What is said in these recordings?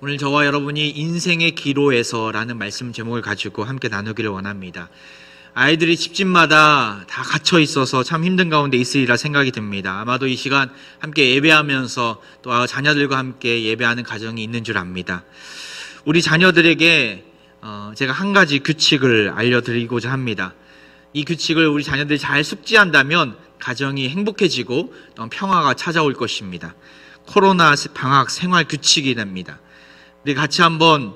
오늘 저와 여러분이 인생의 기로에서라는 말씀 제목을 가지고 함께 나누기를 원합니다. 아이들이 집집마다 다 갇혀 있어서 참 힘든 가운데 있으리라 생각이 듭니다. 아마도 이 시간 함께 예배하면서 또 자녀들과 함께 예배하는 가정이 있는 줄 압니다. 우리 자녀들에게 제가 한 가지 규칙을 알려드리고자 합니다. 이 규칙을 우리 자녀들이 잘 숙지한다면 가정이 행복해지고 또 평화가 찾아올 것입니다. 코로나 방학 생활 규칙이 됩니다. 우리 같이 한번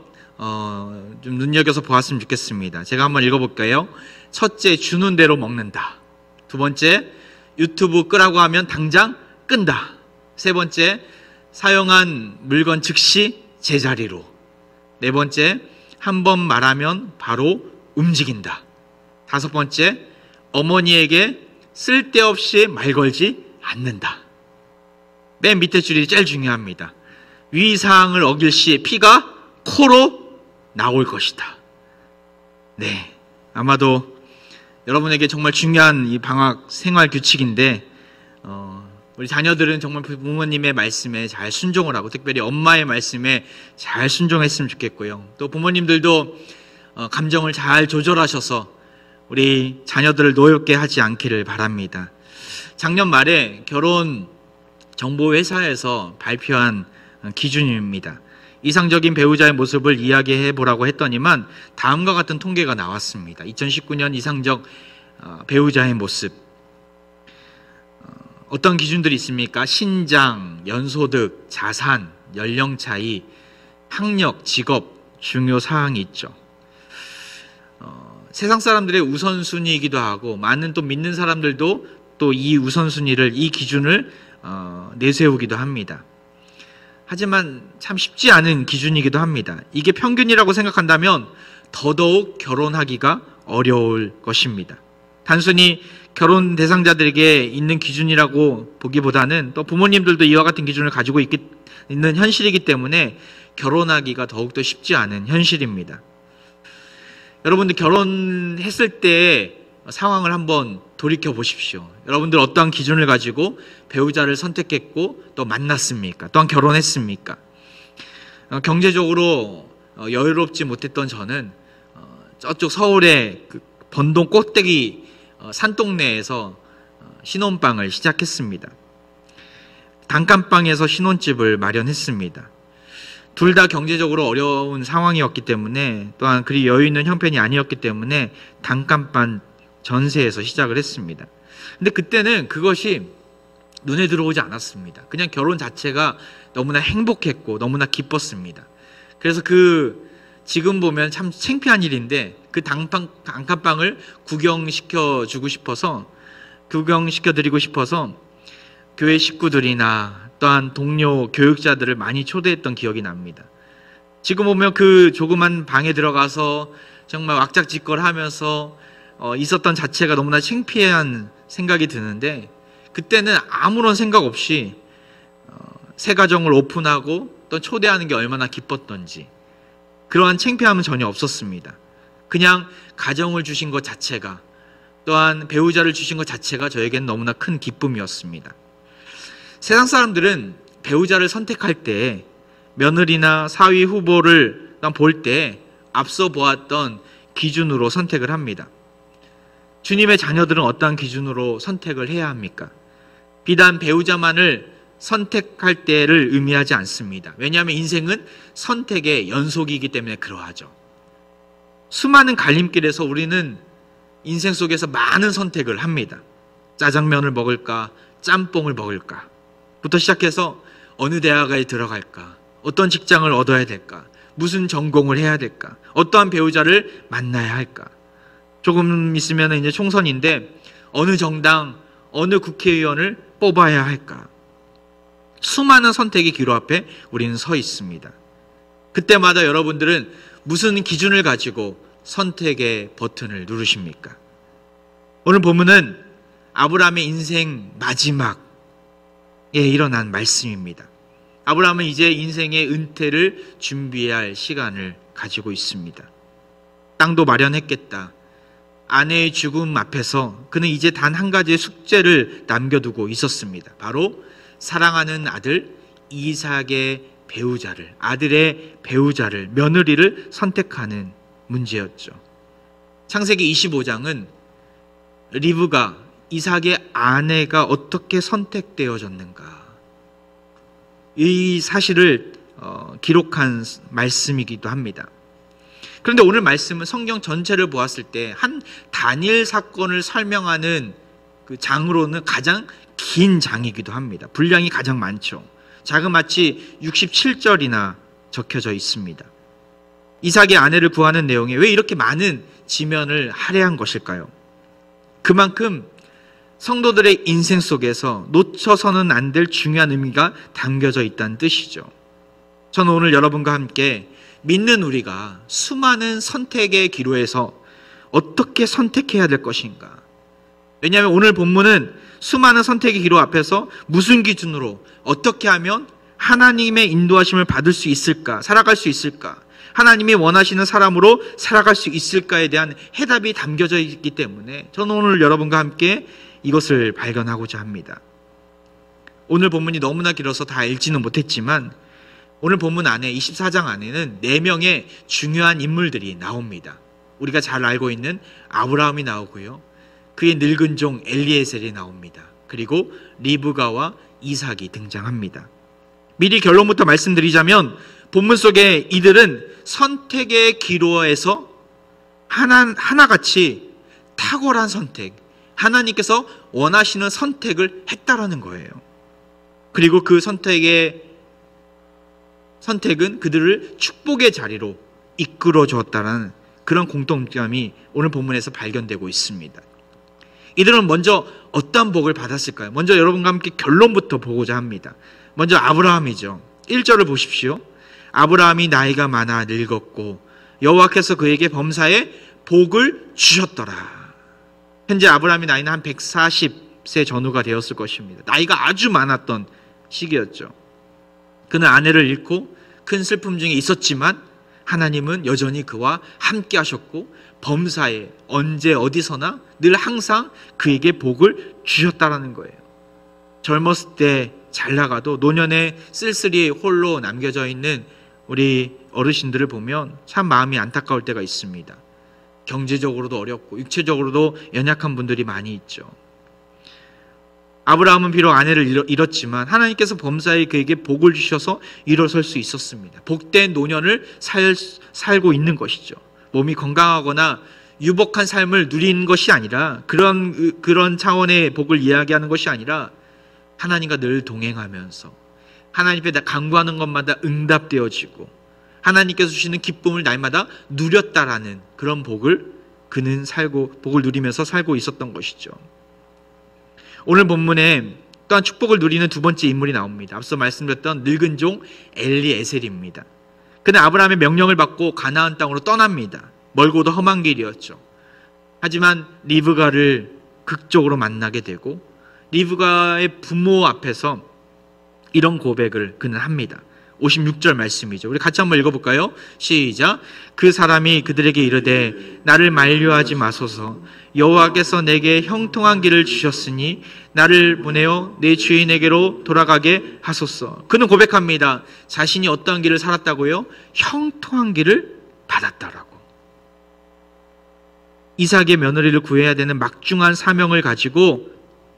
좀 눈여겨서 보았으면 좋겠습니다. 제가 한번 읽어볼까요? 첫째, 주는 대로 먹는다. 두 번째, 유튜브 끄라고 하면 당장 끈다. 세 번째, 사용한 물건 즉시 제자리로. 네 번째, 한 번 말하면 바로 움직인다. 다섯 번째, 어머니에게 쓸데없이 말 걸지 않는다. 맨 밑에 줄이 제일 중요합니다. 위사항을 어길 시에 피가 코로 나올 것이다. 네, 아마도 여러분에게 정말 중요한 이 방학 생활 규칙인데 우리 자녀들은 정말 부모님의 말씀에 잘 순종을 하고 특별히 엄마의 말씀에 잘 순종했으면 좋겠고요. 또 부모님들도 감정을 잘 조절하셔서 우리 자녀들을 노엽게 하지 않기를 바랍니다. 작년 말에 결혼정보회사에서 발표한 기준입니다. 이상적인 배우자의 모습을 이야기해 보라고 했더니만 다음과 같은 통계가 나왔습니다. 2019년 이상적 배우자의 모습. 어떤 기준들이 있습니까? 신장, 연소득, 자산, 연령 차이, 학력, 직업, 중요 사항이 있죠. 세상 사람들의 우선순위이기도 하고 많은 또 믿는 사람들도 또 이 우선순위를, 이 기준을 내세우기도 합니다. 하지만 참 쉽지 않은 기준이기도 합니다. 이게 평균이라고 생각한다면 더더욱 결혼하기가 어려울 것입니다. 단순히 결혼 대상자들에게 있는 기준이라고 보기보다는 또 부모님들도 이와 같은 기준을 가지고 있는 현실이기 때문에 결혼하기가 더욱더 쉽지 않은 현실입니다. 여러분들 결혼했을 때 상황을 한번 돌이켜 보십시오. 여러분들 어떠한 기준을 가지고 배우자를 선택했고 또 만났습니까? 또한 결혼했습니까? 경제적으로 여유롭지 못했던 저는 저쪽 서울의 그 번동 꼭대기 산동네에서 신혼방을 시작했습니다. 단칸방에서 신혼집을 마련했습니다. 둘 다 경제적으로 어려운 상황이었기 때문에 또한 그리 여유 있는 형편이 아니었기 때문에 단칸방 전세에서 시작을 했습니다. 근데 그때는 그것이 눈에 들어오지 않았습니다. 그냥 결혼 자체가 너무나 행복했고 너무나 기뻤습니다. 그래서 지금 보면 참 창피한 일인데 그 단칸방을 구경시켜드리고 싶어서 교회 식구들이나 또한 동료 교육자들을 많이 초대했던 기억이 납니다. 지금 보면 그 조그만 방에 들어가서 정말 왁작지껄하면서 있었던 자체가 너무나 창피한 생각이 드는데 그때는 아무런 생각 없이 새 가정을 오픈하고 또 초대하는 게 얼마나 기뻤던지 그러한 창피함은 전혀 없었습니다. 그냥 가정을 주신 것 자체가 또한 배우자를 주신 것 자체가 저에겐 너무나 큰 기쁨이었습니다. 세상 사람들은 배우자를 선택할 때 며느리나 사위 후보를 볼 때 앞서 보았던 기준으로 선택을 합니다. 주님의 자녀들은 어떠한 기준으로 선택을 해야 합니까? 비단 배우자만을 선택할 때를 의미하지 않습니다. 왜냐하면 인생은 선택의 연속이기 때문에 그러하죠. 수많은 갈림길에서 우리는 인생 속에서 많은 선택을 합니다. 짜장면을 먹을까? 짬뽕을 먹을까? 부터 시작해서 어느 대학에 들어갈까? 어떤 직장을 얻어야 될까? 무슨 전공을 해야 될까? 어떠한 배우자를 만나야 할까? 조금 있으면 이제 총선인데 어느 정당, 어느 국회의원을 뽑아야 할까? 수많은 선택의 기로 앞에 우리는 서 있습니다. 그때마다 여러분들은 무슨 기준을 가지고 선택의 버튼을 누르십니까? 오늘 본문은 아브라함의 인생 마지막에 일어난 말씀입니다. 아브라함은 이제 인생의 은퇴를 준비해야 할 시간을 가지고 있습니다. 땅도 마련했겠다. 아내의 죽음 앞에서 그는 이제 단 한 가지의 숙제를 남겨두고 있었습니다. 바로 사랑하는 아들 이삭의 배우자를, 아들의 배우자를, 며느리를 선택하는 문제였죠. 창세기 25장은 리브가, 이삭의 아내가 어떻게 선택되어졌는가, 이 사실을 기록한 말씀이기도 합니다. 그런데 오늘 말씀은 성경 전체를 보았을 때 한 단일 사건을 설명하는 그 장으로는 가장 긴 장이기도 합니다. 분량이 가장 많죠. 자그마치 67절이나 적혀져 있습니다. 이삭의 아내를 구하는 내용에 왜 이렇게 많은 지면을 할애한 것일까요? 그만큼 성도들의 인생 속에서 놓쳐서는 안 될 중요한 의미가 담겨져 있다는 뜻이죠. 저는 오늘 여러분과 함께 믿는 우리가 수많은 선택의 기로에서 어떻게 선택해야 될 것인가. 왜냐하면 오늘 본문은 수많은 선택의 기로 앞에서 무슨 기준으로 어떻게 하면 하나님의 인도하심을 받을 수 있을까, 살아갈 수 있을까, 하나님이 원하시는 사람으로 살아갈 수 있을까에 대한 해답이 담겨져 있기 때문에 저는 오늘 여러분과 함께 이것을 발견하고자 합니다. 오늘 본문이 너무나 길어서 다 읽지는 못했지만 오늘 본문 안에 24장 안에는 4명의 중요한 인물들이 나옵니다. 우리가 잘 알고 있는 아브라함이 나오고요, 그의 늙은 종 엘리에셀이 나옵니다. 그리고 리브가와 이삭이 등장합니다. 미리 결론부터 말씀드리자면 본문 속에 이들은 선택의 기로에서 하나같이 탁월한 선택, 하나님께서 원하시는 선택을 했다라는 거예요. 그리고 그 선택은 그들을 축복의 자리로 이끌어 주었다는 그런 공통점이 오늘 본문에서 발견되고 있습니다. 이들은 먼저 어떤 복을 받았을까요? 먼저 여러분과 함께 결론부터 보고자 합니다. 먼저 아브라함이죠. 1절을 보십시오. 아브라함이 나이가 많아 늙었고 여호와께서 그에게 범사에 복을 주셨더라. 현재 아브라함의 나이는 한 140세 전후가 되었을 것입니다. 나이가 아주 많았던 시기였죠. 그는 아내를 잃고 큰 슬픔 중에 있었지만 하나님은 여전히 그와 함께 하셨고 범사에 언제 어디서나 늘 항상 그에게 복을 주셨다라는 거예요. 젊었을 때 잘 나가도 노년에 쓸쓸히 홀로 남겨져 있는 우리 어르신들을 보면 참 마음이 안타까울 때가 있습니다. 경제적으로도 어렵고 육체적으로도 연약한 분들이 많이 있죠. 아브라함은 비록 아내를 잃었지만 하나님께서 범사에 그에게 복을 주셔서 일어설 수 있었습니다. 복된 노년을 살고 있는 것이죠. 몸이 건강하거나 유복한 삶을 누리는 것이 아니라 그런 차원의 복을 이야기하는 것이 아니라 하나님과 늘 동행하면서 하나님 앞에 간구하는 것마다 응답되어지고 하나님께서 주시는 기쁨을 날마다 누렸다라는 그런 복을 그는 복을 누리면서 살고 있었던 것이죠. 오늘 본문에 또한 축복을 누리는 두 번째 인물이 나옵니다. 앞서 말씀드렸던 늙은 종 엘리에셀입니다. 그는 아브라함의 명령을 받고 가나안 땅으로 떠납니다. 멀고도 험한 길이었죠. 하지만 리브가를 극적으로 만나게 되고 리브가의 부모 앞에서 이런 고백을 그는 합니다. 56절 말씀이죠. 우리 같이 한번 읽어볼까요? 시작. 그 사람이 그들에게 이르되 나를 만류하지 마소서. 여호와께서 내게 형통한 길을 주셨으니 나를 보내어 내 주인에게로 돌아가게 하소서. 그는 고백합니다. 자신이 어떠한 길을 살았다고요? 형통한 길을 받았다라고. 이삭의 며느리를 구해야 되는 막중한 사명을 가지고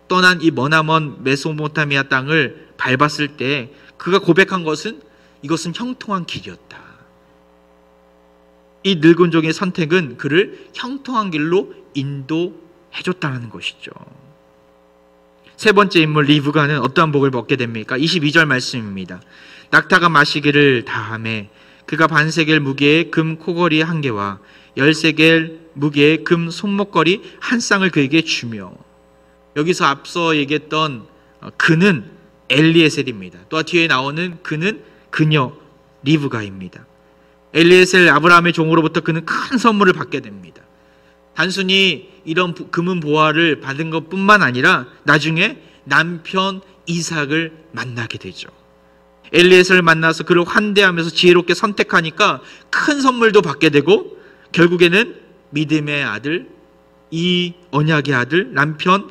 떠난 이 머나먼 메소포타미아 땅을 밟았을 때 그가 고백한 것은 이것은 형통한 길이었다. 이 늙은 종의 선택은 그를 형통한 길로 인도해줬다는 것이죠. 세 번째 인물 리브가는 어떠한 복을 먹게 됩니까? 22절 말씀입니다. 낙타가 마시기를 다하매 그가 반세겔 무게의 금 코걸이 한 개와 13겔 무게의 금 손목걸이 한 쌍을 그에게 주며. 여기서 앞서 얘기했던 그는 엘리에셀입니다. 또 뒤에 나오는 그는 그녀 리브가입니다. 엘리에셀 아브라함의 종으로부터 그는 큰 선물을 받게 됩니다. 단순히 이런 금은 보화를 받은 것뿐만 아니라 나중에 남편 이삭을 만나게 되죠. 엘리에셀을 만나서 그를 환대하면서 지혜롭게 선택하니까 큰 선물도 받게 되고 결국에는 믿음의 아들, 이 언약의 아들 남편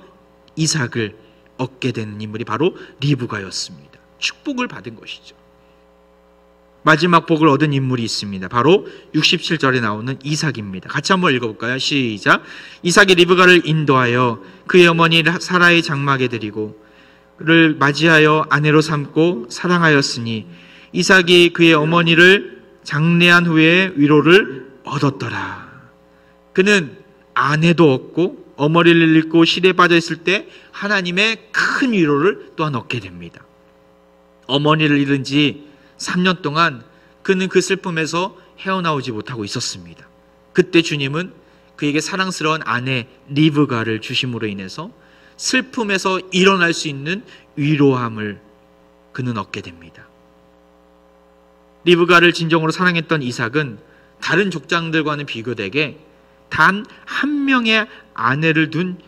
이삭을 얻게 되는 인물이 바로 리브가였습니다. 축복을 받은 것이죠. 마지막 복을 얻은 인물이 있습니다. 바로 67절에 나오는 이삭입니다. 같이 한번 읽어볼까요? 시작. 이삭이 리브가를 인도하여 그의 어머니 사라의 장막에 드리고 그를 맞이하여 아내로 삼고 사랑하였으니 이삭이 그의 어머니를 장례한 후에 위로를 얻었더라. 그는 아내도 얻고 어머니를 잃고 시대에 빠져 있을 때 하나님의 큰 위로를 또한 얻게 됩니다. 어머니를 잃은 지 3년 동안 그는 그 슬픔에서 헤어나오지 못하고 있었습니다. 그때 주님은 그에게 사랑스러운 아내 리브가를 주심으로 인해서 슬픔에서 일어날 수 있는 위로함을 그는 얻게 됩니다. 리브가를 진정으로 사랑했던 이삭은 다른 족장들과는 비교되게 단 한 명의 아내를 둔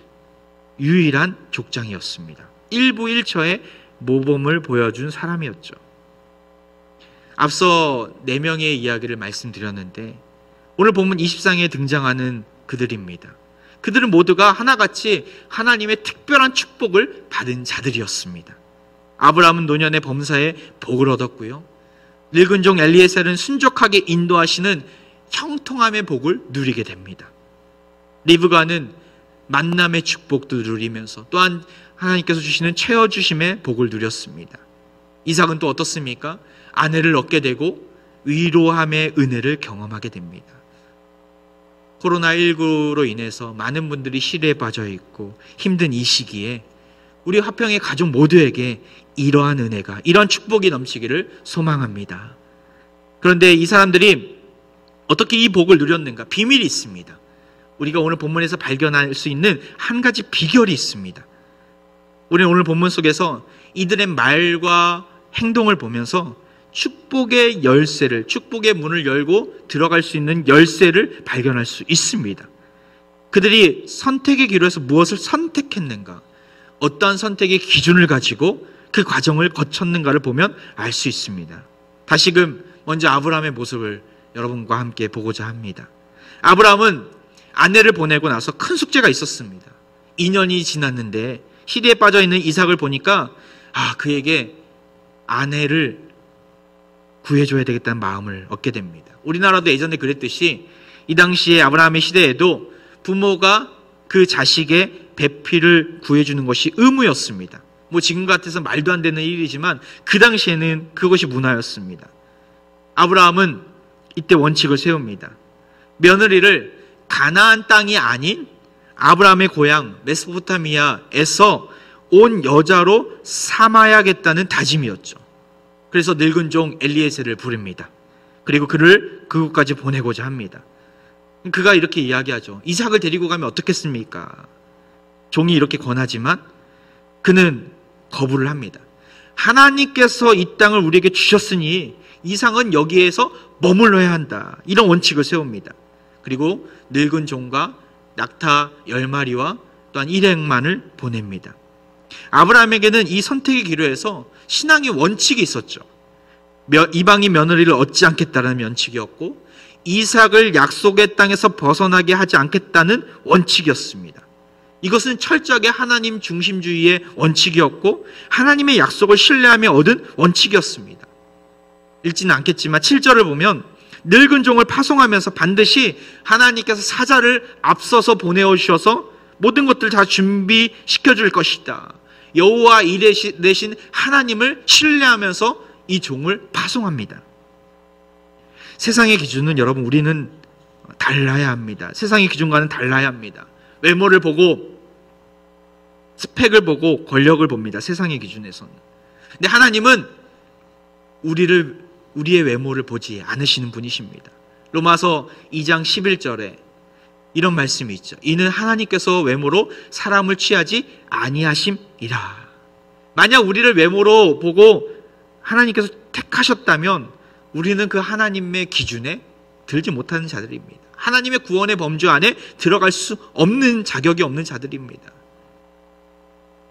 유일한 족장이었습니다. 일부일처의 모범을 보여준 사람이었죠. 앞서 4명의 이야기를 말씀드렸는데 오늘 본문 20장에 등장하는 그들입니다. 그들은 모두가 하나같이 하나님의 특별한 축복을 받은 자들이었습니다. 아브라함은 노년의 범사에 복을 얻었고요. 늙은 종 엘리에셀은 순종하게 인도하시는 형통함의 복을 누리게 됩니다. 리브가는 만남의 축복도 누리면서 또한 하나님께서 주시는 채워주심의 복을 누렸습니다. 이삭은 또 어떻습니까? 아내를 얻게 되고 위로함의 은혜를 경험하게 됩니다. 코로나19로 인해서 많은 분들이 시대에 빠져 있고 힘든 이 시기에 우리 화평의 가족 모두에게 이러한 은혜가, 이러한 축복이 넘치기를 소망합니다. 그런데 이 사람들이 어떻게 이 복을 누렸는가? 비밀이 있습니다. 우리가 오늘 본문에서 발견할 수 있는 한 가지 비결이 있습니다. 우리는 오늘 본문 속에서 이들의 말과 행동을 보면서 축복의 열쇠를, 축복의 문을 열고 들어갈 수 있는 열쇠를 발견할 수 있습니다. 그들이 선택의 기로에서 무엇을 선택했는가, 어떠한 선택의 기준을 가지고 그 과정을 거쳤는가를 보면 알 수 있습니다. 다시금 먼저 아브라함의 모습을 여러분과 함께 보고자 합니다. 아브라함은 아내를 보내고 나서 큰 숙제가 있었습니다. 2년이 지났는데 시대에 빠져 있는 이삭을 보니까 그에게 아내를 구해줘야 되겠다는 마음을 얻게 됩니다. 우리나라도 예전에 그랬듯이 이 당시에 아브라함의 시대에도 부모가 그 자식의 배필을 구해주는 것이 의무였습니다. 지금 같아서 말도 안 되는 일이지만 그 당시에는 그것이 문화였습니다. 아브라함은 이때 원칙을 세웁니다. 며느리를 가나안 땅이 아닌 아브라함의 고향 메소포타미아에서 온 여자로 삼아야겠다는 다짐이었죠. 그래서 늙은 종 엘리에셀을 부릅니다. 그리고 그를 그곳까지 보내고자 합니다. 그가 이렇게 이야기하죠. 이삭을 데리고 가면 어떻겠습니까? 종이 이렇게 권하지만 그는 거부를 합니다. 하나님께서 이 땅을 우리에게 주셨으니 이삭은 여기에서 머물러야 한다. 이런 원칙을 세웁니다. 그리고 늙은 종과 낙타 10마리와 또한 일행만을 보냅니다. 아브라함에게는 이 선택의 기로에서 신앙의 원칙이 있었죠. 이방인 며느리를 얻지 않겠다는 원칙이었고 이삭을 약속의 땅에서 벗어나게 하지 않겠다는 원칙이었습니다. 이것은 철저하게 하나님 중심주의의 원칙이었고 하나님의 약속을 신뢰하며 얻은 원칙이었습니다. 읽지는 않겠지만 7절을 보면 늙은 종을 파송하면서 반드시 하나님께서 사자를 앞서서 보내오셔서 모든 것들을 다 준비시켜 줄 것이다. 여호와 이레 되신 하나님을 신뢰하면서 이 종을 파송합니다. 세상의 기준은 여러분 우리는 달라야 합니다. 세상의 기준과는 달라야 합니다. 외모를 보고 스펙을 보고 권력을 봅니다. 세상의 기준에서는. 근데 하나님은 우리의 외모를 보지 않으시는 분이십니다. 로마서 2장 11절에 이런 말씀이 있죠. 이는 하나님께서 외모로 사람을 취하지 아니하심이라. 만약 우리를 외모로 보고 하나님께서 택하셨다면 우리는 그 하나님의 기준에 들지 못하는 자들입니다. 하나님의 구원의 범주 안에 들어갈 수 없는 자격이 없는 자들입니다.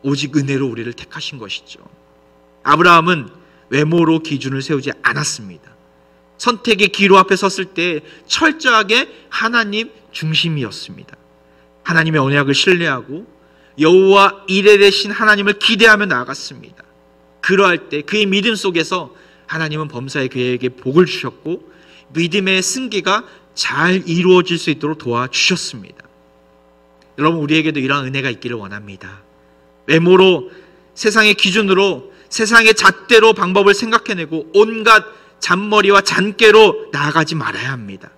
오직 은혜로 우리를 택하신 것이죠. 아브라함은 외모로 기준을 세우지 않았습니다. 선택의 기로 앞에 섰을 때 철저하게 하나님 중심이었습니다. 하나님의 언약을 신뢰하고 여호와 이레 되신 하나님을 기대하며 나아갔습니다. 그러할 때 그의 믿음 속에서 하나님은 범사에 그에게 복을 주셨고 믿음의 승기가 잘 이루어질 수 있도록 도와주셨습니다. 여러분, 우리에게도 이러한 은혜가 있기를 원합니다. 외모로, 세상의 기준으로, 세상의 잣대로 방법을 생각해내고 온갖 잔머리와 잔꾀로 나아가지 말아야 합니다.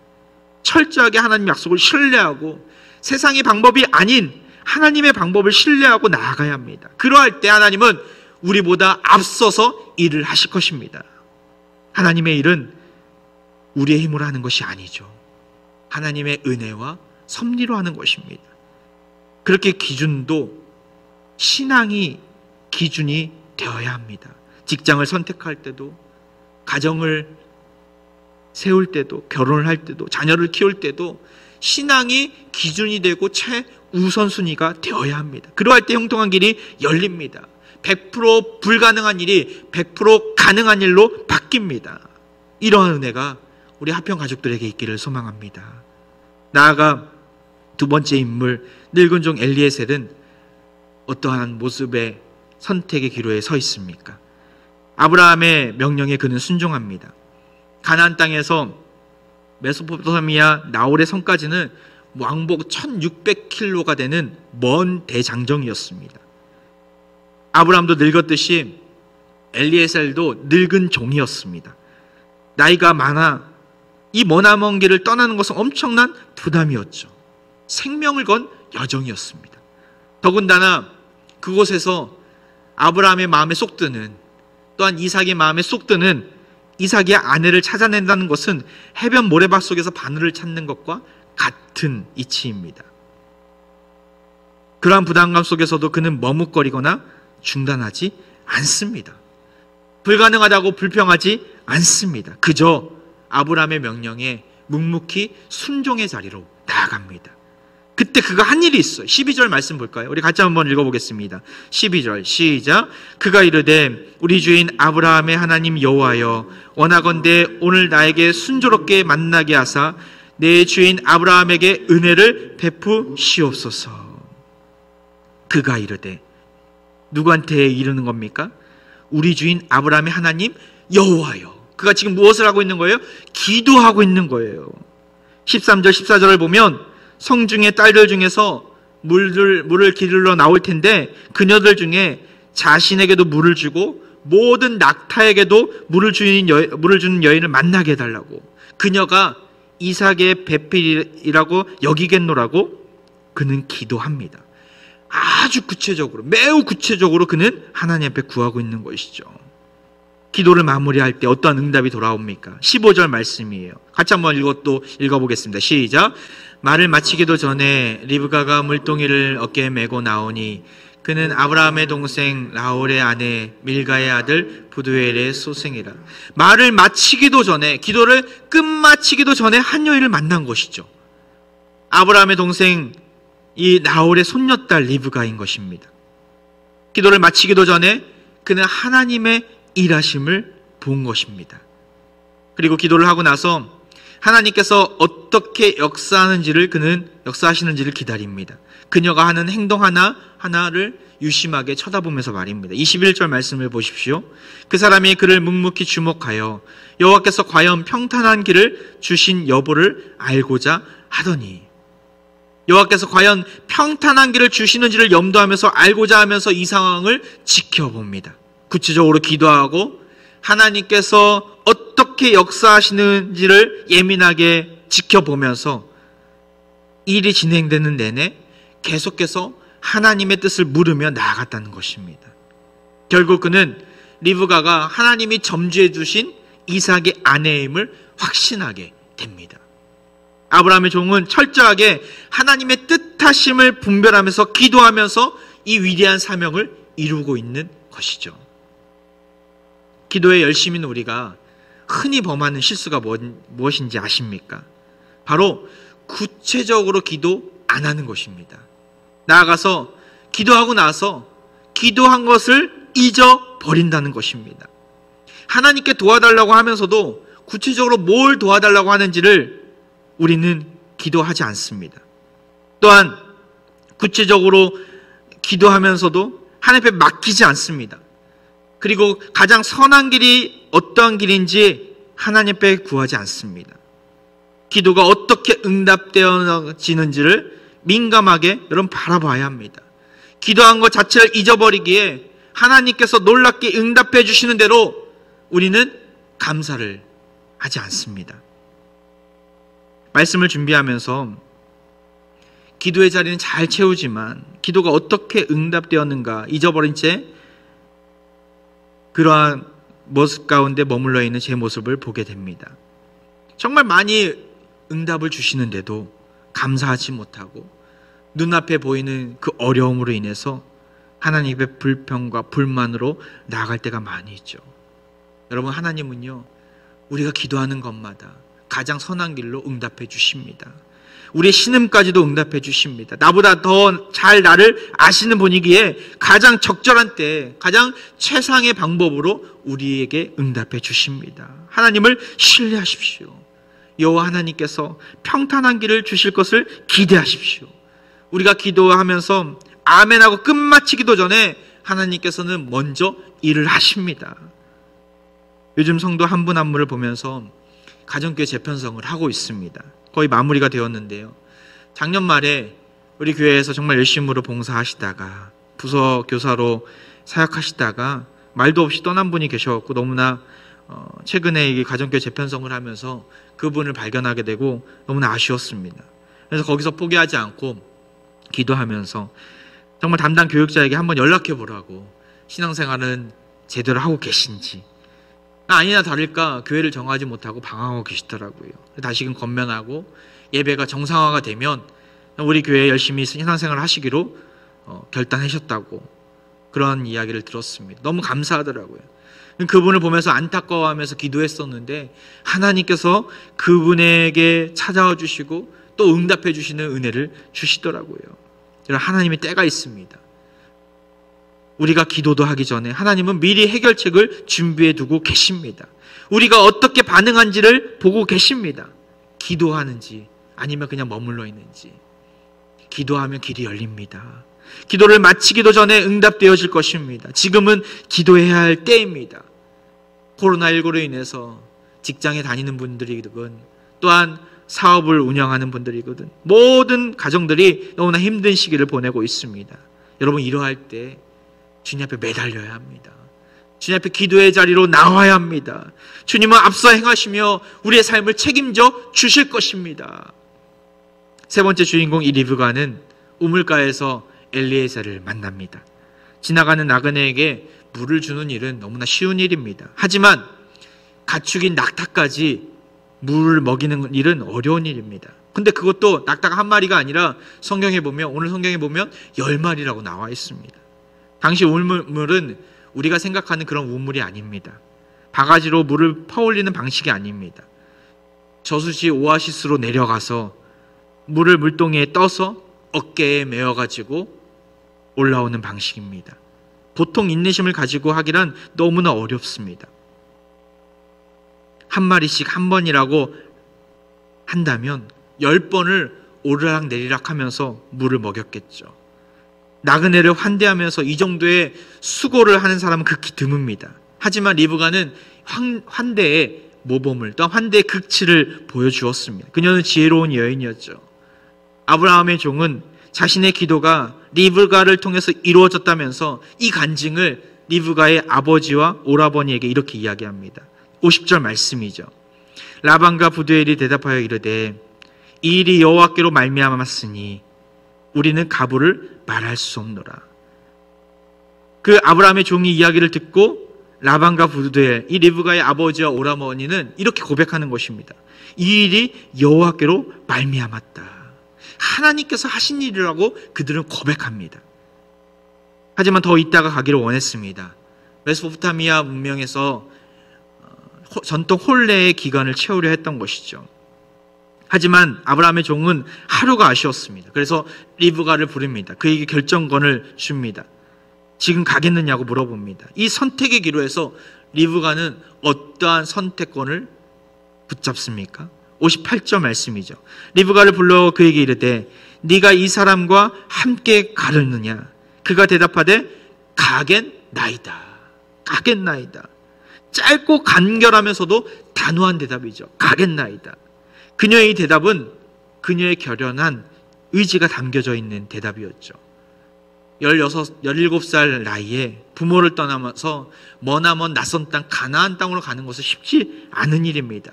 철저하게 하나님 약속을 신뢰하고 세상의 방법이 아닌 하나님의 방법을 신뢰하고 나아가야 합니다. 그러할 때 하나님은 우리보다 앞서서 일을 하실 것입니다. 하나님의 일은 우리의 힘으로 하는 것이 아니죠. 하나님의 은혜와 섭리로 하는 것입니다. 그렇게 기준도 신앙이 기준이 되어야 합니다. 직장을 선택할 때도, 가정을 세울 때도, 결혼을 할 때도, 자녀를 키울 때도 신앙이 기준이 되고 최우선순위가 되어야 합니다. 그러할 때 형통한 길이 열립니다. 100% 불가능한 일이 100% 가능한 일로 바뀝니다. 이러한 은혜가 우리 하평 가족들에게 있기를 소망합니다. 나아가 두 번째 인물, 늙은 종 엘리에셀은 어떠한 모습의 선택의 기로에 서 있습니까? 아브라함의 명령에 그는 순종합니다. 가나안 땅에서 메소포타미아 나홀의 성까지는 왕복 1600km가 되는 먼 대장정이었습니다. 아브라함도 늙었듯이 엘리에셀도 늙은 종이었습니다. 나이가 많아 이 머나먼 길을 떠나는 것은 엄청난 부담이었죠. 생명을 건 여정이었습니다. 더군다나 그곳에서 아브라함의 마음에 쏙 드는, 또한 이삭의 마음에 쏙 드는 이삭의 아내를 찾아낸다는 것은 해변 모래밭 속에서 바늘을 찾는 것과 같은 이치입니다. 그러한 부담감 속에서도 그는 머뭇거리거나 중단하지 않습니다. 불가능하다고 불평하지 않습니다. 그저 아브라함의 명령에 묵묵히 순종의 자리로 나아갑니다. 그때 그가 한 일이 있어요. 12절 말씀 볼까요? 우리 같이 한번 읽어보겠습니다. 12절 시작. 그가 이르되 우리 주인 아브라함의 하나님 여호와여, 원하건대 오늘 나에게 순조롭게 만나게 하사 내 주인 아브라함에게 은혜를 베푸시옵소서. 그가 이르되, 누구한테 이르는 겁니까? 우리 주인 아브라함의 하나님 여호와여. 그가 지금 무엇을 하고 있는 거예요? 기도하고 있는 거예요. 13절 14절을 보면 성중의 딸들 중에서 물을 기르러 나올 텐데 그녀들 중에 자신에게도 물을 주고 모든 낙타에게도 물을 주는 여인을 만나게 해달라고, 그녀가 이삭의 배필이라고 여기겠노라고 그는 기도합니다. 아주 구체적으로, 매우 구체적으로 그는 하나님 앞에 구하고 있는 것이죠. 기도를 마무리할 때 어떠한 응답이 돌아옵니까? 15절 말씀이에요. 같이 한번 읽어보겠습니다. 시작. 말을 마치기도 전에 리브가가 물동이를 어깨에 메고 나오니 그는 아브라함의 동생 라홀의 아내 밀가의 아들 부두엘의 소생이라. 말을 마치기도 전에, 기도를 끝마치기도 전에 한 여인을 만난 것이죠. 아브라함의 동생 이 나홀의 손녀딸 리브가인 것입니다. 기도를 마치기도 전에 그는 하나님의 일하심을 본 것입니다. 그리고 기도를 하고 나서 하나님께서 어떻게 역사하시는지를 기다립니다. 그녀가 하는 행동 하나를 유심하게 쳐다보면서 말입니다. 21절 말씀을 보십시오. 그 사람이 그를 묵묵히 주목하여 여호와께서 과연 평탄한 길을 주신 여부를 알고자 하더니, 여호와께서 과연 평탄한 길을 주시는지를 염두하면서 알고자 하면서 이 상황을 지켜봅니다. 구체적으로 기도하고 하나님께서 어떻게 역사하시는지를 예민하게 지켜보면서 일이 진행되는 내내 계속해서 하나님의 뜻을 물으며 나아갔다는 것입니다. 결국 그는 리브가가 하나님이 점주해 주신 이삭의 아내임을 확신하게 됩니다. 아브라함의 종은 철저하게 하나님의 뜻하심을 분별하면서 기도하면서 이 위대한 사명을 이루고 있는 것이죠. 기도에 열심히 있는 우리가 흔히 범하는 실수가 무엇인지 아십니까? 바로 구체적으로 기도 안 하는 것입니다. 나아가서 기도하고 나서 기도한 것을 잊어버린다는 것입니다. 하나님께 도와달라고 하면서도 구체적으로 뭘 도와달라고 하는지를 우리는 기도하지 않습니다. 또한 구체적으로 기도하면서도 하나님 앞에 맡기지 않습니다. 그리고 가장 선한 길이 어떠한 길인지 하나님 앞에 구하지 않습니다. 기도가 어떻게 응답되어지는지를 민감하게 여러분 바라봐야 합니다. 기도한 것 자체를 잊어버리기에 하나님께서 놀랍게 응답해 주시는 대로 우리는 감사를 하지 않습니다. 말씀을 준비하면서 기도의 자리는 잘 채우지만 기도가 어떻게 응답되었는가 잊어버린 채 그러한 모습 가운데 머물러 있는 제 모습을 보게 됩니다. 정말 많이 응답을 주시는데도 감사하지 못하고 눈앞에 보이는 그 어려움으로 인해서 하나님의 불평과 불만으로 나아갈 때가 많이 있죠. 여러분, 하나님은요, 우리가 기도하는 것마다 가장 선한 길로 응답해 주십니다. 우리의 신음까지도 응답해 주십니다. 나보다 더 잘 나를 아시는 분이기에 가장 적절한 때 가장 최상의 방법으로 우리에게 응답해 주십니다. 하나님을 신뢰하십시오. 여호와 하나님께서 평탄한 길을 주실 것을 기대하십시오. 우리가 기도하면서 아멘하고 끝마치기도 전에 하나님께서는 먼저 일을 하십니다. 요즘 성도 한 분 한 분을 보면서 가정교회 재편성을 하고 있습니다. 거의 마무리가 되었는데요. 작년 말에 우리 교회에서 정말 열심으로 봉사하시다가 부서 교사로 사역하시다가 말도 없이 떠난 분이 계셔갖고 너무나 최근에 이 가정교회 재편성을 하면서 그분을 발견하게 되고 너무나 아쉬웠습니다. 그래서 거기서 포기하지 않고 기도하면서 정말 담당 교육자에게 한번 연락해 보라고, 신앙생활은 제대로 하고 계신지. 아니나 다를까 교회를 정하지 못하고 방황하고 계시더라고요. 다시금 건면하고 예배가 정상화가 되면 우리 교회에 열심히 신앙생활을 하시기로 결단하셨다고 그런 이야기를 들었습니다. 너무 감사하더라고요. 그분을 보면서 안타까워하면서 기도했었는데 하나님께서 그분에게 찾아와 주시고 또 응답해 주시는 은혜를 주시더라고요. 하나님의 때가 있습니다. 우리가 기도도 하기 전에 하나님은 미리 해결책을 준비해 두고 계십니다. 우리가 어떻게 반응한지를 보고 계십니다. 기도하는지 아니면 그냥 머물러 있는지. 기도하면 길이 열립니다. 기도를 마치기도 전에 응답되어질 것입니다. 지금은 기도해야 할 때입니다. 코로나19로 인해서 직장에 다니는 분들이든 또한 사업을 운영하는 분들이거든 모든 가정들이 너무나 힘든 시기를 보내고 있습니다. 여러분, 이러할 때 주님 앞에 매달려야 합니다. 주님 앞에 기도의 자리로 나와야 합니다. 주님은 앞서 행하시며 우리의 삶을 책임져 주실 것입니다. 세 번째 주인공 이 리브가는 우물가에서 엘리에셀을 만납니다. 지나가는 나그네에게 물을 주는 일은 너무나 쉬운 일입니다. 하지만 가축인 낙타까지 물을 먹이는 일은 어려운 일입니다. 근데 그것도 낙타가 한 마리가 아니라 성경에 보면, 오늘 성경에 보면 10마리라고 나와 있습니다. 당시 우물은 우리가 생각하는 그런 우물이 아닙니다. 바가지로 물을 퍼올리는 방식이 아닙니다. 저수지 오아시스로 내려가서 물을 물동이에 떠서 어깨에 메어가지고 올라오는 방식입니다. 보통 인내심을 가지고 하기란 너무나 어렵습니다. 한 마리씩 한 번이라고 한다면 10번을 오르락 내리락 하면서 물을 먹였겠죠. 나그네를 환대하면서 이 정도의 수고를 하는 사람은 극히 드뭅니다. 하지만 리브가는 환대의 모범을, 또한 환대의 극치를 보여주었습니다. 그녀는 지혜로운 여인이었죠. 아브라함의 종은 자신의 기도가 리브가를 통해서 이루어졌다면서 이 간증을 리브가의 아버지와 오라버니에게 이렇게 이야기합니다. 50절 말씀이죠. 라반과 부두엘이 대답하여 이르되 이 일이 여호와께로 말미암았으니 우리는 가부를 말할 수 없노라. 그 아브라함의 종이 이야기를 듣고 라반과 부두엘, 이 리브가의 아버지와 오라버니는 이렇게 고백하는 것입니다. 이 일이 여호와께로 말미암았다. 하나님께서 하신 일이라고 그들은 고백합니다. 하지만 더 있다가 가기를 원했습니다. 메소포타미아 문명에서 전통 혼례의 기간을 채우려 했던 것이죠. 하지만 아브라함의 종은 하루가 아쉬웠습니다. 그래서 리브가를 부릅니다. 그에게 결정권을 줍니다. 지금 가겠느냐고 물어봅니다. 이 선택의 기로에서 리브가는 어떠한 선택권을 붙잡습니까? 58절 말씀이죠. 리브가를 불러 그에게 이르되 네가 이 사람과 함께 가려느냐? 그가 대답하되 가겠나이다. 가겠나이다. 짧고 간결하면서도 단호한 대답이죠. 가겠나이다. 그녀의 이 대답은 그녀의 결연한 의지가 담겨져 있는 대답이었죠. 16, 17살 나이에 부모를 떠나면서 머나먼 낯선 땅 가나안 땅으로 가는 것은 쉽지 않은 일입니다.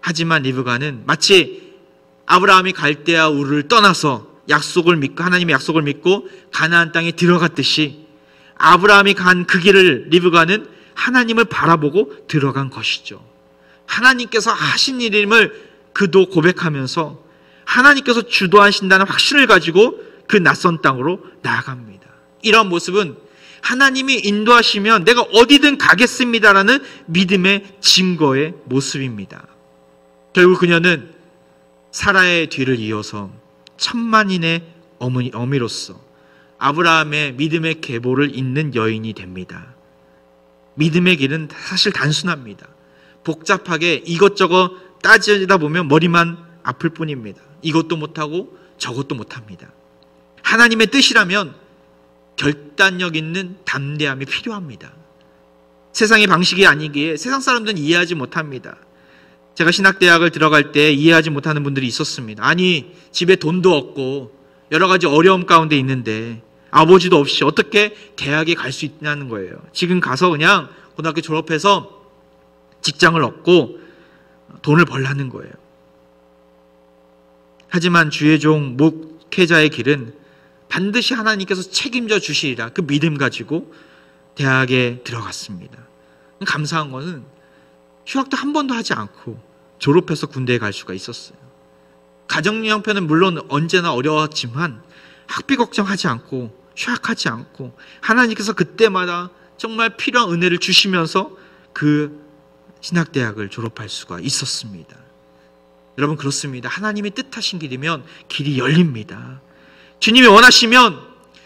하지만 리브가는 마치 아브라함이 갈대아 우르를 떠나서 약속을 믿고, 하나님의 약속을 믿고 가나안 땅에 들어갔듯이 아브라함이 간 그 길을 리브가는 하나님을 바라보고 들어간 것이죠. 하나님께서 하신 일임을 그도 고백하면서 하나님께서 주도하신다는 확신을 가지고 그 낯선 땅으로 나아갑니다. 이런 모습은 하나님이 인도하시면 내가 어디든 가겠습니다라는 믿음의 증거의 모습입니다. 결국 그녀는 사라의 뒤를 이어서 천만인의 어미로서 아브라함의 믿음의 계보를 잇는 여인이 됩니다. 믿음의 길은 사실 단순합니다. 복잡하게 이것저것 따지다 보면 머리만 아플 뿐입니다. 이것도 못하고 저것도 못합니다. 하나님의 뜻이라면 결단력 있는 담대함이 필요합니다. 세상의 방식이 아니기에 세상 사람들은 이해하지 못합니다. 제가 신학대학을 들어갈 때 이해하지 못하는 분들이 있었습니다. 아니, 집에 돈도 없고 여러 가지 어려움 가운데 있는데 아버지도 없이 어떻게 대학에 갈 수 있냐는 거예요. 지금 가서 그냥 고등학교 졸업해서 직장을 얻고 돈을 벌라는 거예요. 하지만 주의 종 목회자의 길은 반드시 하나님께서 책임져 주시리라 그 믿음 가지고 대학에 들어갔습니다. 감사한 것은 휴학도 한 번도 하지 않고 졸업해서 군대에 갈 수가 있었어요. 가정 형편은 물론 언제나 어려웠지만 학비 걱정하지 않고 휴학하지 않고 하나님께서 그때마다 정말 필요한 은혜를 주시면서 그 신학대학을 졸업할 수가 있었습니다. 여러분, 그렇습니다. 하나님이 뜻하신 길이면 길이 열립니다. 주님이 원하시면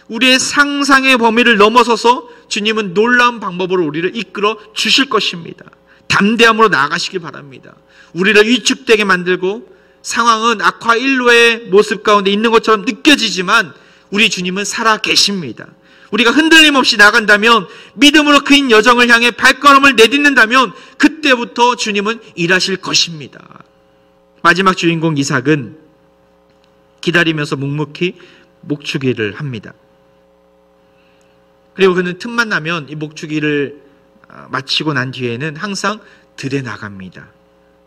우리의 상상의 범위를 넘어서서 주님은 놀라운 방법으로 우리를 이끌어 주실 것입니다. 담대함으로 나아가시길 바랍니다. 우리를 위축되게 만들고 상황은 악화 일로의 모습 가운데 있는 것처럼 느껴지지만 우리 주님은 살아 계십니다. 우리가 흔들림 없이 나간다면, 믿음으로 그인 여정을 향해 발걸음을 내딛는다면 그때부터 주님은 일하실 것입니다. 마지막 주인공 이삭은 기다리면서 묵묵히 목축일을 합니다. 그리고 그는 틈만 나면 이 목축일을 마치고 난 뒤에는 항상 들에 나갑니다.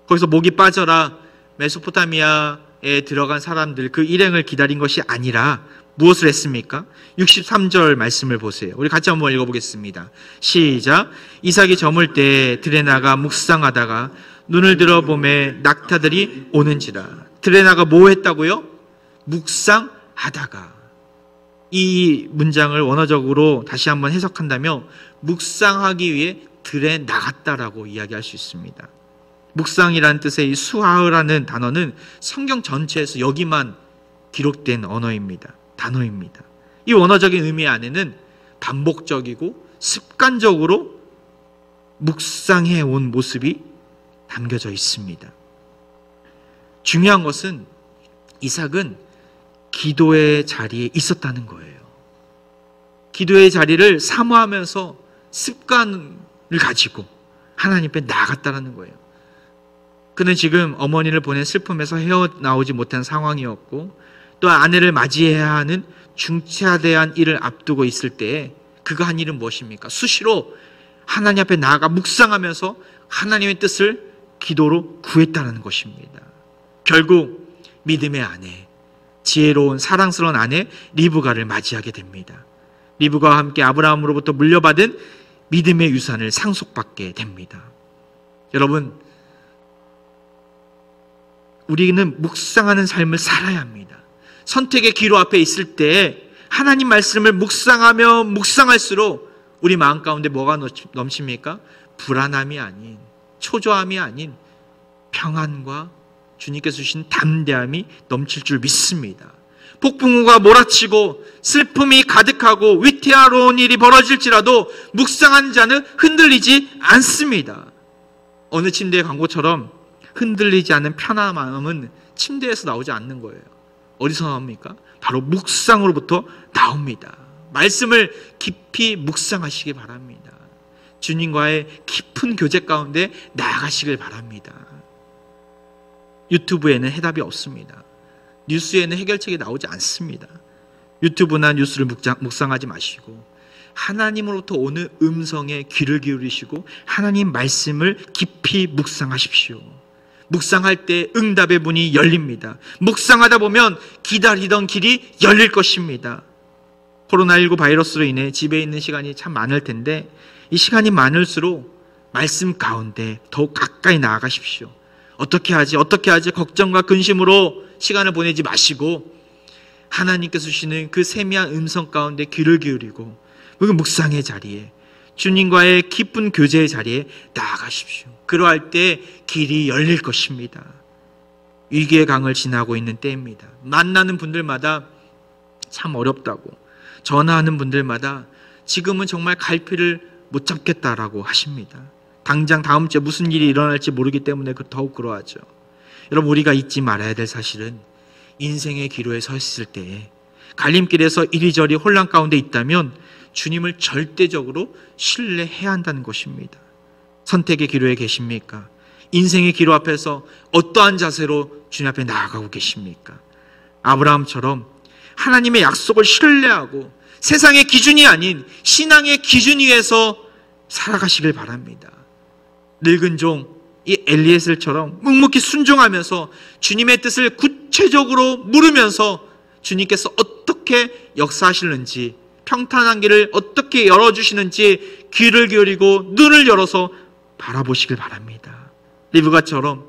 거기서 목이 빠져라 메소포타미아에 들어간 사람들 그 일행을 기다린 것이 아니라 무엇을 했습니까? 63절 말씀을 보세요. 우리 같이 한번 읽어보겠습니다. 시작. 이삭이 저물 때 들에 나가 묵상하다가 눈을 들어보매 낙타들이 오는지라. 들에 나가 뭐 했다고요? 묵상하다가. 이 문장을 원어적으로 다시 한번 해석한다면 묵상하기 위해 들에 나갔다라고 이야기할 수 있습니다. 묵상이라는 뜻의 이 수하으라는 단어는 성경 전체에서 여기만 기록된 단어입니다. 이 원어적인 의미 안에는 반복적이고 습관적으로 묵상해 온 모습이 담겨져 있습니다. 중요한 것은 이삭은 기도의 자리에 있었다는 거예요. 기도의 자리를 사모하면서 습관을 가지고 하나님 앞에 나아갔다는 거예요. 그는 지금 어머니를 보낸 슬픔에서 헤어나오지 못한 상황이었고 또 아내를 맞이해야 하는 중차대한 일을 앞두고 있을 때에 그가 한 일은 무엇입니까? 수시로 하나님 앞에 나아가 묵상하면서 하나님의 뜻을 기도로 구했다는 것입니다. 결국 믿음의 아내, 지혜로운 사랑스러운 아내 리브가를 맞이하게 됩니다. 리브가와 함께 아브라함으로부터 물려받은 믿음의 유산을 상속받게 됩니다. 여러분, 우리는 묵상하는 삶을 살아야 합니다. 선택의 기로 앞에 있을 때 하나님 말씀을 묵상하며 묵상할수록 우리 마음 가운데 뭐가 넘칩니까? 불안함이 아닌, 초조함이 아닌 평안과 주님께서 주신 담대함이 넘칠 줄 믿습니다. 폭풍우가 몰아치고 슬픔이 가득하고 위태로운 일이 벌어질지라도 묵상하는 자는 흔들리지 않습니다. 어느 침대의 광고처럼 흔들리지 않는 편안한 마음은 침대에서 나오지 않는 거예요. 어디서 나옵니까? 바로 묵상으로부터 나옵니다. 말씀을 깊이 묵상하시기 바랍니다. 주님과의 깊은 교제 가운데 나아가시길 바랍니다. 유튜브에는 해답이 없습니다. 뉴스에는 해결책이 나오지 않습니다. 유튜브나 뉴스를 묵상하지 마시고 하나님으로부터 오는 음성에 귀를 기울이시고 하나님 말씀을 깊이 묵상하십시오. 묵상할 때 응답의 문이 열립니다. 묵상하다 보면 기다리던 길이 열릴 것입니다. 코로나19 바이러스로 인해 집에 있는 시간이 참 많을 텐데 이 시간이 많을수록 말씀 가운데 더욱 가까이 나아가십시오. 어떻게 하지 걱정과 근심으로 시간을 보내지 마시고 하나님께서 주시는 그 세미한 음성 가운데 귀를 기울이고 그 묵상의 자리에 주님과의 깊은 교제의 자리에 나아가십시오. 그러할 때 길이 열릴 것입니다. 위기의 강을 지나고 있는 때입니다. 만나는 분들마다 참 어렵다고, 전화하는 분들마다 지금은 정말 갈피를 못 잡겠다라고 하십니다. 당장 다음 주에 무슨 일이 일어날지 모르기 때문에 더욱 그러하죠. 여러분, 우리가 잊지 말아야 될 사실은 인생의 기로에 서 있을 때에 갈림길에서 이리저리 혼란 가운데 있다면 주님을 절대적으로 신뢰해야 한다는 것입니다. 선택의 기로에 계십니까? 인생의 기로 앞에서 어떠한 자세로 주님 앞에 나아가고 계십니까? 아브라함처럼 하나님의 약속을 신뢰하고 세상의 기준이 아닌 신앙의 기준 위에서 살아가시길 바랍니다. 늙은 종 이 엘리에셀처럼 묵묵히 순종하면서 주님의 뜻을 구체적으로 물으면서 주님께서 어떻게 역사하시는지, 평탄한 길을 어떻게 열어주시는지 귀를 기울이고 눈을 열어서 바라보시길 바랍니다. 리브가처럼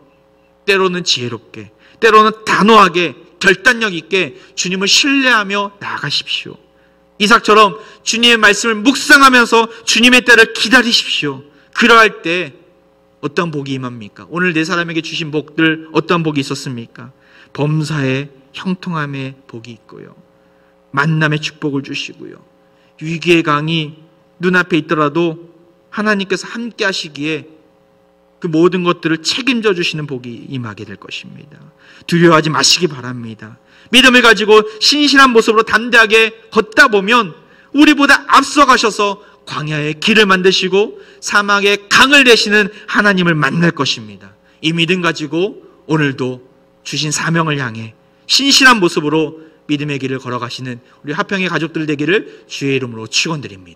때로는 지혜롭게, 때로는 단호하게, 결단력 있게 주님을 신뢰하며 나아가십시오. 이삭처럼 주님의 말씀을 묵상하면서 주님의 때를 기다리십시오. 그러할 때 어떤 복이 임합니까? 오늘 네 사람에게 주신 복들 어떤 복이 있었습니까? 범사의 형통함의 복이 있고요, 만남의 축복을 주시고요, 위기의 강이 눈앞에 있더라도 하나님께서 함께 하시기에 그 모든 것들을 책임져 주시는 복이 임하게 될 것입니다. 두려워하지 마시기 바랍니다. 믿음을 가지고 신실한 모습으로 담대하게 걷다 보면 우리보다 앞서가셔서 광야의 길을 만드시고 사막의 강을 내시는 하나님을 만날 것입니다. 이 믿음 가지고 오늘도 주신 사명을 향해 신실한 모습으로 믿음의 길을 걸어가시는 우리 화평의 가족들 되기를 주의 이름으로 축원드립니다.